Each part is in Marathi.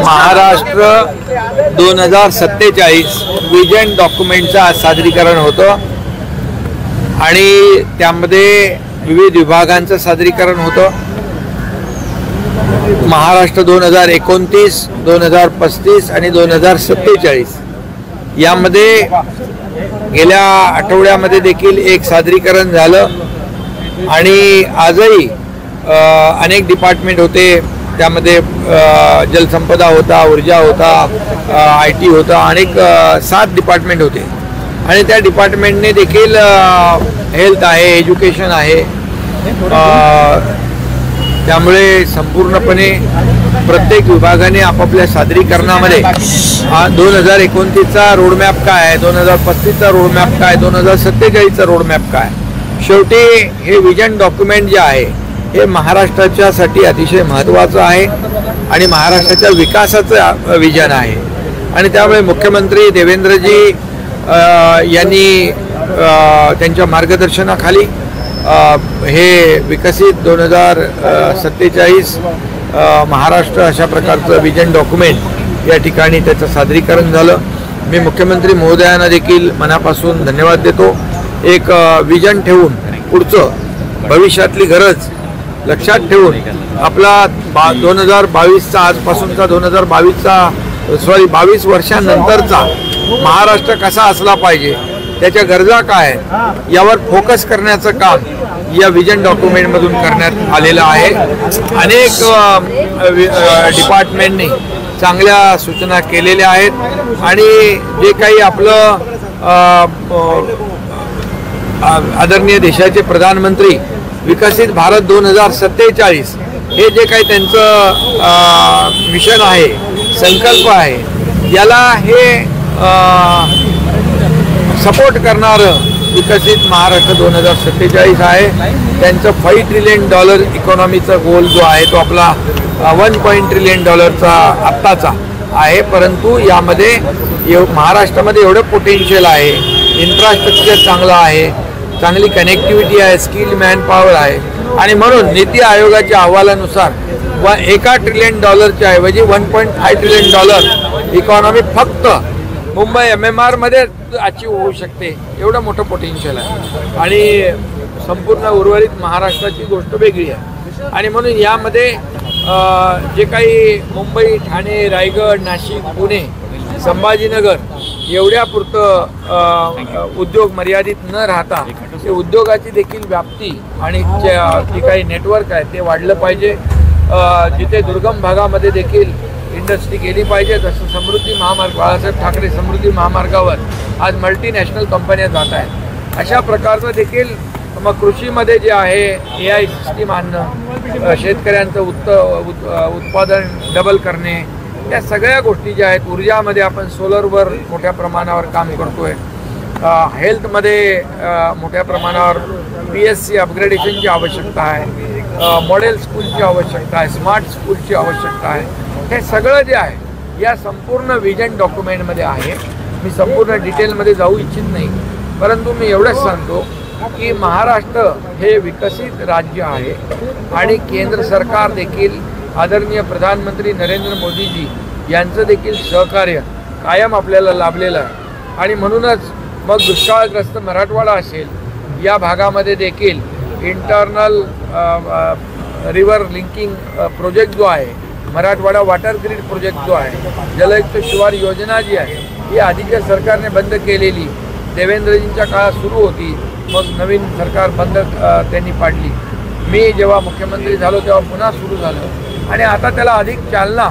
महाराष्ट्र 2047 विजन डॉक्युमेंटचं आज सादरीकरण होतं आणि त्यामध्ये विविध विभागांचं सादरीकरण होतं. महाराष्ट्र 2029, 2035 आणि 2047 यामध्ये गेल्या आठवड्यामध्ये देखील एक सादरीकरण झालं आणि आजही अनेक डिपार्टमेंट होते. त्यामध्ये जलसंपदा होता, ऊर्जा होता, IT होता, अनेक 7 डिपार्टमेंट होते आणि त्या डिपार्टमेंटने देखील हेल्थ आहे, एज्युकेशन आहे. त्यामुळे संपूर्णपणे प्रत्येक विभागाने आपापल्या सादरीकरणामध्ये 2029चा रोडमॅप काय आहे, 2035चा रोडमॅप काय, 2047चा रोडमॅप काय. शेवटी हे विजन डॉक्युमेंट जे आहे हे महाराष्ट्राच्यासाठी अतिशय महत्त्वाचं आहे आणि महाराष्ट्राच्या विकासाचं विजन आहे. आणि त्यामुळे मुख्यमंत्री देवेंद्रजी यांनी त्यांच्या मार्गदर्शनाखाली हे विकसित 2047 महाराष्ट्र अशा प्रकारचं विजन डॉक्युमेंट या ठिकाणी त्याचं सादरीकरण झालं. मी मुख्यमंत्री महोदयांना देखील मनापासून धन्यवाद देतो. एक विजन ठेवून पुढचं भविष्यातली गरज लक्षात ठेवून आपला 2022चा आजपासूनचा 22 वर्षांनंतरचा महाराष्ट्र कसा असला पाहिजे, त्याच्या गरजा काय यावर फोकस करण्याचं काम या विजन डॉक्युमेंटमधून करण्यात आलेलं आहे. अनेक डिपार्टमेंटनी चांगल्या सूचना केलेल्या आहेत आणि जे काही आपलं आदरणीय देशाचे प्रधानमंत्री विकसित भारत 2047 हे जे काही त्यांचं मिशन आहे, संकल्प आहे, याला हे सपोर्ट करणारं विकसित महाराष्ट्र 2047 आहे. त्यांचं $5 ट्रिलियन इकॉनॉमीचा गोल जो आहे तो आपला $1 ट्रिलियन आत्ताचा आहे. परंतु यामध्ये महाराष्ट्रामध्ये एवढं पोटेन्शियल आहे, इन्फ्रास्ट्रक्चर चांगलं आहे, चांगली कनेक्टिव्हिटी आहे, स्किल मॅनपॉवर आहे आणि म्हणून नीती आयोगाच्या अहवालानुसार $1 ट्रिलियन ऐवजी $1.5 ट्रिलियन इकॉनॉमी फक्त मुंबई MMR मध्ये अचीव होऊ शकते. एवढं मोठं पोटेन्शियल आहे आणि संपूर्ण उर्वरित महाराष्ट्राची गोष्ट वेगळी आहे. आणि म्हणून यामध्ये जे काही मुंबई, ठाणे, रायगड, नाशिक, पुणे, संभाजीनगर एवढ्यापुरतं उद्योग मर्यादित न राहता ते उद्योगाची देखील व्याप्ती आणि जे काही नेटवर्क आहे ते वाढलं पाहिजे. जिथे दुर्गम भागामध्ये देखील इंडस्ट्री गेली पाहिजे. जसं समृद्धी महामार्ग, बाळासाहेब ठाकरे समृद्धी महामार्गावर आज मल्टीनॅशनल कंपन्या जात आहेत. अशा प्रकारचं देखील मग कृषीमध्ये जे आहे AI सिस्टीम आणणं, शेतकऱ्यांचं उत्पादन डबल करणे, या सगळ्या गोष्टी ज्या आहेत. ऊर्जामध्ये आपण सोलरवर मोठ्या प्रमाणावर काम करतोय. हेल्थमध्ये मोठ्या प्रमाणावर PSC अपग्रेडेशनची आवश्यकता आहे, मॉडेल स्कूलची आवश्यकता आहे, स्मार्ट स्कूलची आवश्यकता आहे. हे सगळं जे आहे या संपूर्ण विजन डॉक्युमेंटमध्ये आहे. मी संपूर्ण डिटेलमध्ये जाऊ इच्छित नाही, परंतु मी एवढंच सांगतो की महाराष्ट्र हे विकसित राज्य आहे आणि केंद्र सरकार देखील आदरणीय प्रधानमंत्री नरेंद्र मोदीजी यांचं देखील सहकार्य कायम आपल्याला लाभलेलं आहे. आणि म्हणूनच मग दुष्काळग्रस्त मराठवाडा असेल, या भागामध्ये देखील इंटरनल रिव्हर लिंकिंग प्रोजेक्ट जो आहे, मराठवाडा वॉटर ग्रीड प्रोजेक्ट जो आहे, जलयुक्त शिवार योजना जी आहे ही आधीच्या सरकारने बंद केलेली, देवेंद्रजींच्या काळात सुरू होती, मग नवीन सरकार बंद त्यांनी पाडली. मी जेव्हा मुख्यमंत्री झालो तेव्हा पुन्हा सुरू झालं आणि आता त्याला अधिक चालना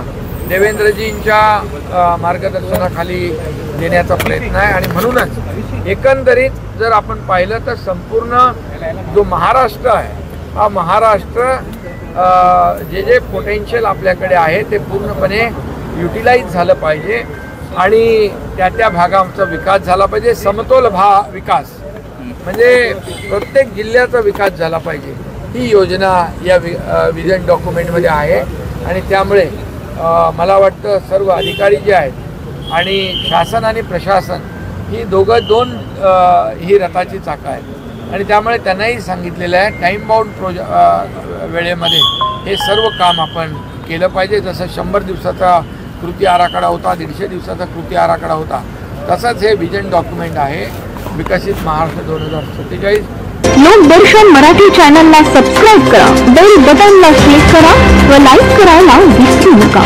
देवेंद्रजींच्या मार्गदर्शनाखाली देण्याचा प्रयत्न आहे. आणि म्हणूनच एकंदरीत जर आपण पाहिलं तर संपूर्ण जो महाराष्ट्र आहे हा महाराष्ट्र जे पोटेन्शियल आपल्याकडे आहे ते पूर्णपणे युटिलाइज झालं पाहिजे आणि त्या भागांचा विकास झाला पाहिजे. समतोल विकास म्हणजे प्रत्येक जिल्ह्याचा विकास झाला पाहिजे, ही योजना या विजन डॉक्युमेंटमध्ये आहे. आणि त्यामुळे मला वाटतं सर्व अधिकारी जे आहेत आणि शासन आणि प्रशासन ही दोन ही रथाची चाकं आहेत आणि त्यामुळे त्यांनाही सांगितलेलं आहे टाईम बाउंड वेळेमध्ये हे सर्व काम आपण केलं पाहिजे. जसं 100 दिवसाचा कृती आराखडा होता, 150 दिवसाचा कृती आराखडा होता, तसंच हे विजन डॉक्युमेंट आहे विकसित महाराष्ट्र 2047. लोकदर्शन मराठी चॅनलला सबस्क्राईब करा, बेल बटनला क्लिक करा व लाईक करायला विसरू नका.